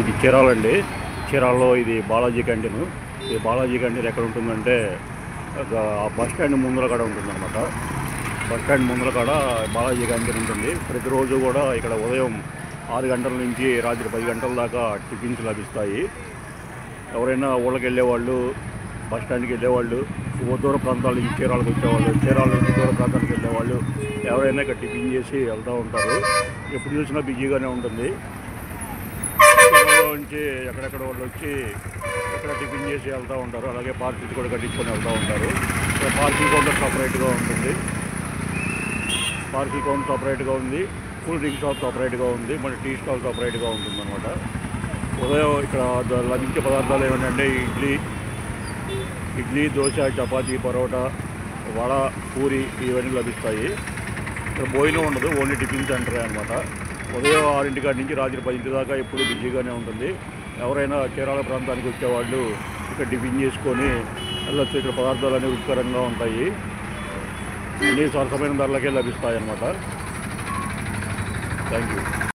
ఇది చీరాలండి. చీరాల్లో ఇది బాలాజీ క్యాంటీన్. ఈ బాలాజీ క్యాంటీన్ ఎక్కడ ఉంటుందంటే బస్ స్టాండ్ ముందర కాడ ఉంటుందన్నమాట. బస్ స్టాండ్ ముందర కాడ బాలాజీ క్యాంటీన్ ఉంటుంది. ప్రతిరోజు కూడా ఇక్కడ ఉదయం 6 గంటల నుంచి రాత్రి 10 గంటల దాకా టిఫిన్స్ లభిస్తాయి. ఎవరైనా ఊళ్ళకి వెళ్ళేవాళ్ళు, బస్ స్టాండ్కి వెళ్ళేవాళ్ళు, దూర ప్రాంతాల నుంచి చీరాలకు వచ్చేవాళ్ళు, చీరాల నుంచి దూర ప్రాంతానికి వెళ్ళేవాళ్ళు ఎవరైనా ఇక్కడ టిఫిన్ చేసి వెళ్తూ ఉంటారు. ఎప్పుడు చూసినా బిజీగానే ఉంటుంది. నుంచి ఎక్కడెక్కడ వాళ్ళు వచ్చి ఇక్కడ టిఫిన్ చేసి వెళ్తూ ఉంటారు. అలాగే పార్కింగ్ కూడా కట్టించుకొని వెళ్తూ ఉంటారు. పార్కింగ్ కౌంటర్ సపరేట్గా ఉంటుంది. పార్కింగ్ కౌంటర్ సపరేట్గా ఉంది. కూల్ డ్రింక్ షాప్ సపరేట్గా ఉంది. మన టీ స్టాల్ సపరేట్గా ఉంటుంది అన్నమాట. ఉదయం ఇక్కడ లభించే పదార్థాలు ఏమంటే ఇడ్లీ, దోశ, చపాతీ, పరోటా, వడ, పూరి ఇవన్నీ లభిస్తాయి. ఇక్కడ భోజనం ఉండదు, ఓన్లీ టిఫిన్ సెంటరే అనమాట. ఉదయం 6 కాడి నుంచి రాత్రి 10 దాకా ఎప్పుడు బిజీగానే ఉంటుంది. ఎవరైనా చీరాల ప్రాంతానికి వచ్చేవాళ్ళు ఇక్కడ టిఫిన్ చేసుకొని వెళ్ళొచ్చు. ఇక్కడ పదార్థాలు అనేవి రుచికరంగా ఉంటాయి. అన్నీ సరసమైన ధరలకే లభిస్తాయి అన్నమాట. Thank you.